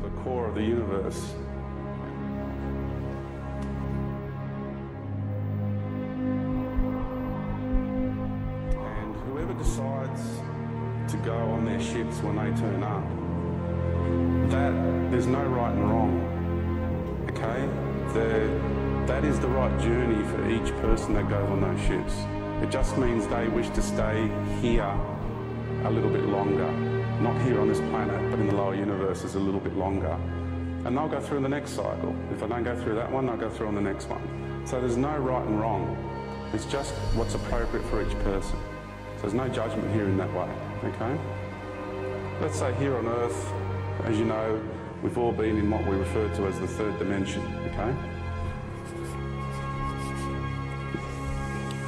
the core of the universe. And whoever decides to go on their ships when they turn up, there's no right and wrong, okay? That is the right journey for each person that goes on those ships. It just means they wish to stay here a little bit longer. Not here on this planet, but in the lower universe is a little bit longer. And they'll go through the next cycle. If I don't go through that one, they'll go through on the next one. So there's no right and wrong. It's just what's appropriate for each person. So there's no judgment here in that way, okay? Let's say here on Earth, as you know, we've all been in what we refer to as the third dimension, okay?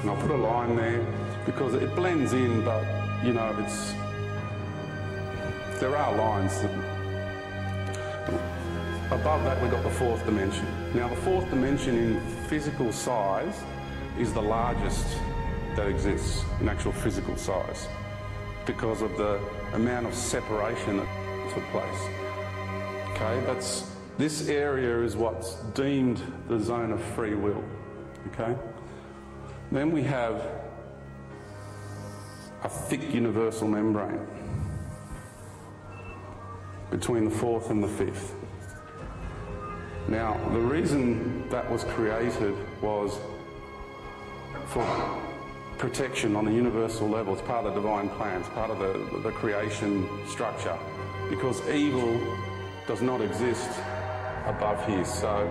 And I'll put a line there because it blends in, but you know, there are lines. Above that we've got the fourth dimension. Now the fourth dimension in physical size is the largest that exists in actual physical size because of the amount of separation that took place. Okay, this area is what's deemed the zone of free will. Okay? Then we have a thick universal membrane between the fourth and the fifth. Now, the reason that was created was for protection on a universal level. It's part of the divine plan, it's part of the creation structure, because evil does not exist above here. So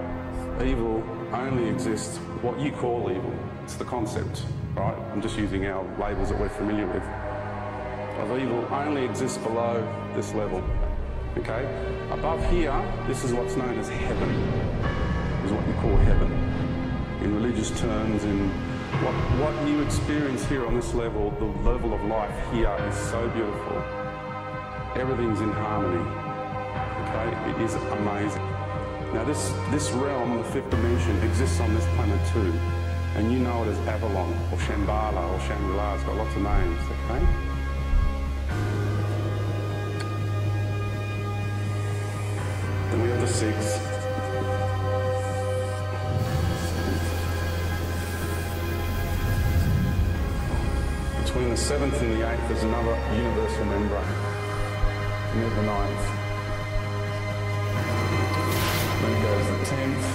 evil only exists, what you call evil. It's the concept, right? I'm just using our labels that we're familiar with. Of evil only exists below this level, okay? Above here, this is what's known as heaven, is what you call heaven. In religious terms, in what you experience here on this level, the level of life here is so beautiful. Everything's in harmony, okay? It is amazing. Now this realm, the fifth dimension, exists on this planet too. And you know it as Avalon, or Shambhala, or Shangri-La. It's got lots of names, okay? Then we have the sixth. Between the seventh and the eighth, there's another universal membrane. And there's the ninth. Then goes the 10th,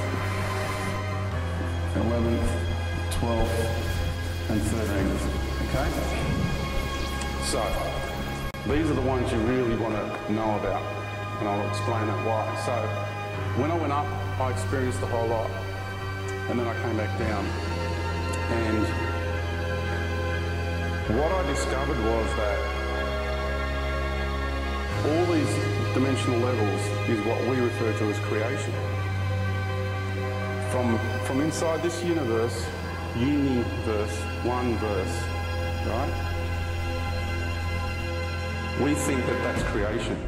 11th, 12th and 13th, okay? So, these are the ones you really want to know about, and I'll explain that why. So, when I went up, I experienced a whole lot, and then I came back down, and what I discovered was that all these dimensional levels is what we refer to as creation. From inside this universe, universe, one verse, right? We think that that's creation,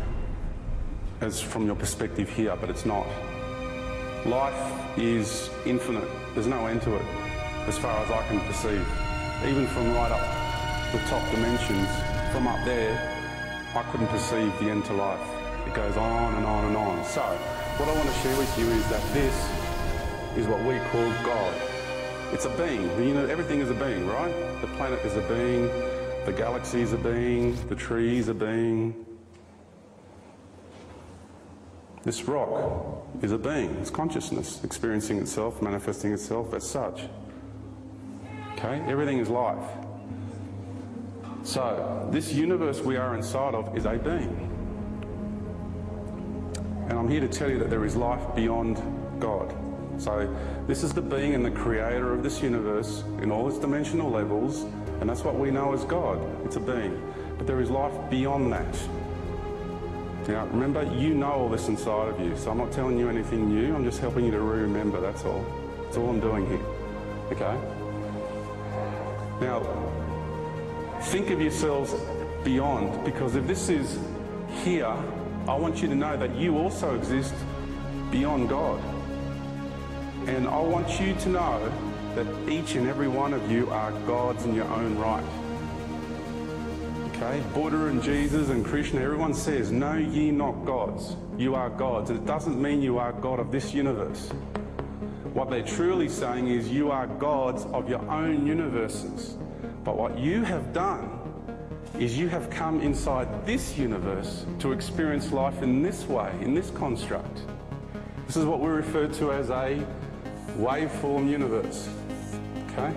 as from your perspective here, but it's not. Life is infinite. There's no end to it, as far as I can perceive. Even from right up the top dimensions, from up there, I couldn't perceive the end to life. It goes on and on and on. So, what I want to share with you is that this is what we call God. It's a being. You know, everything is a being, right? The planet is a being, the galaxy is a being, the trees are a being. This rock is a being. It's consciousness, experiencing itself, manifesting itself as such. Okay? Everything is life. So, this universe we are inside of is a being. And I'm here to tell you that there is life beyond God. So this is the being and the creator of this universe in all its dimensional levels, and that's what we know as God. It's a being. But there is life beyond that. Now remember, you know all this inside of you, so I'm not telling you anything new, I'm just helping you to remember, that's all. That's all I'm doing here. Okay? Now, think of yourselves beyond, because if this is here, I want you to know that you also exist beyond God. And I want you to know that each and every one of you are gods in your own right. Okay, Buddha and Jesus and Krishna, everyone says, know ye not gods, you are gods. And it doesn't mean you are God of this universe. What they're truly saying is you are gods of your own universes. But what you have done is you have come inside this universe to experience life in this way, in this construct. This is what we refer to as a waveform universe. Okay?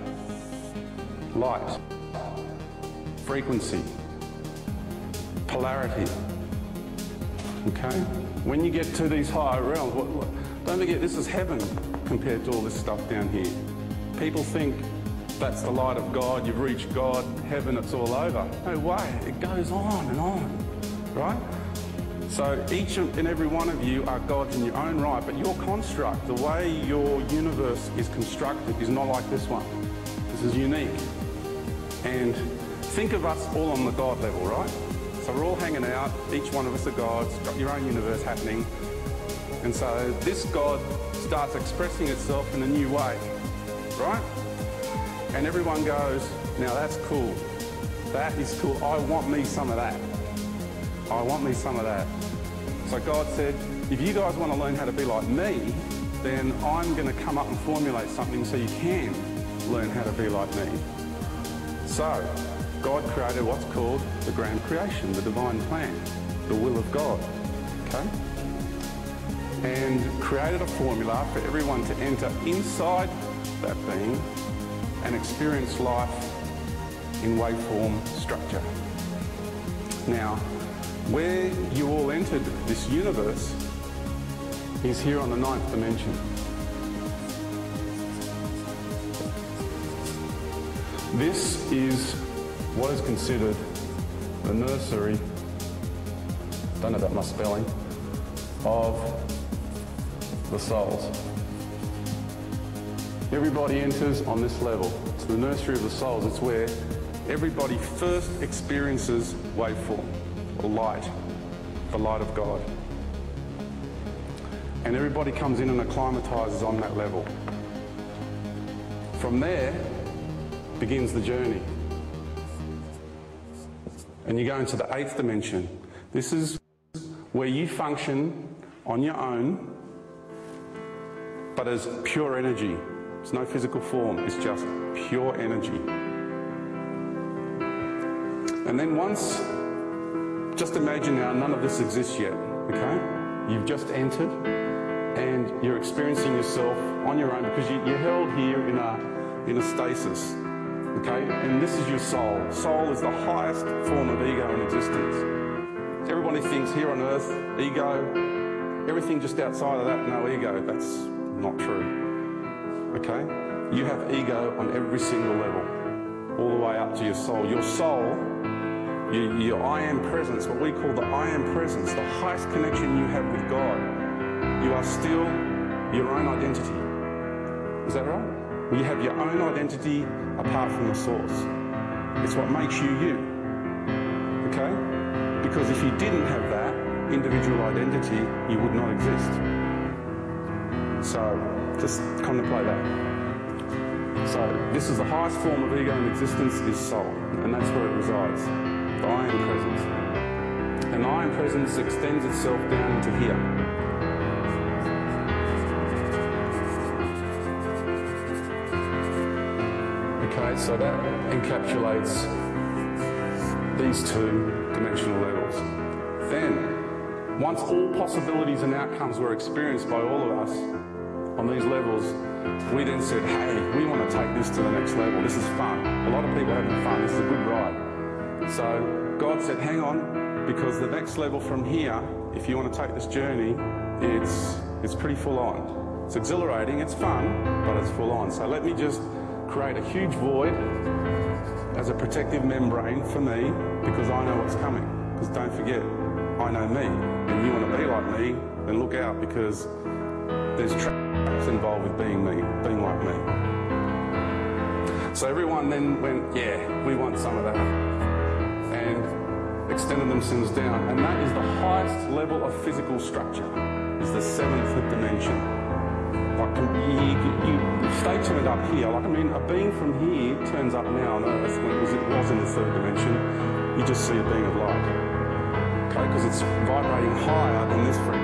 Light, frequency, polarity. Okay? When you get to these higher realms, don't forget this is heaven compared to all this stuff down here. People think that's the light of God, you've reached God, heaven, it's all over. No way, it goes on and on, right? So each and every one of you are gods in your own right, but your construct, the way your universe is constructed is not like this one. This is unique. And think of us all on the God level, right? So we're all hanging out, each one of us are gods, got your own universe happening. And so this God starts expressing itself in a new way, right? And everyone goes, now that's cool. That is cool. I want me some of that. I want me some of that. So God said, if you guys want to learn how to be like me, then I'm going to come up and formulate something so you can learn how to be like me. So God created what's called the grand creation, the divine plan, the will of God, okay? And created a formula for everyone to enter inside that being and experience life in waveform structure. Now, where you all entered this universe is here on the 9th dimension. This is what is considered the nursery, don't know about my spelling, of the souls. Everybody enters on this level. It's the nursery of the souls. It's where everybody first experiences waveform, or light, the light of God. And everybody comes in and acclimatizes on that level. From there begins the journey. And you go into the 8th dimension. This is where you function on your own, but as pure energy. It's no physical form, it's just pure energy. And then once, just imagine now, none of this exists yet, okay? You've just entered and you're experiencing yourself on your own because you're held here in a stasis, okay? And this is your soul. Soul is the highest form of ego in existence. Everybody thinks here on earth, ego, everything just outside of that, no ego. That's not true. Okay? You have ego on every single level, all the way up to your soul. Your soul, your I am presence, what we call the I am presence, the highest connection you have with God, you are still your own identity. Is that right? You have your own identity apart from the source. It's what makes you you. Okay? Because if you didn't have that individual identity, you would not exist. So, just contemplate that. So this is the highest form of ego in existence, is soul, and that's where it resides, the I am presence. And the I am presence extends itself down into here. Okay, so that encapsulates these two dimensional levels. Then, once all possibilities and outcomes were experienced by all of us, on these levels, we then said, hey, we want to take this to the next level. This is fun. A lot of people are having fun. This is a good ride. So God said, hang on, because the next level from here, if you want to take this journey, it's pretty full on. It's exhilarating, it's fun, but it's full on. So let me just create a huge void as a protective membrane for me, because I know what's coming. Because don't forget, I know me. And you want to be like me, then look out, because there's traps involved with being me, being like me. So everyone then went, yeah, we want some of that. And extended themselves down. And that is the highest level of physical structure, is the 7th dimension. Like, you stay tuned up here. Like, I mean, a being from here turns up now on Earth, when it was in the 3rd dimension. you just see a being of light. Okay, because it's vibrating higher than this frequency.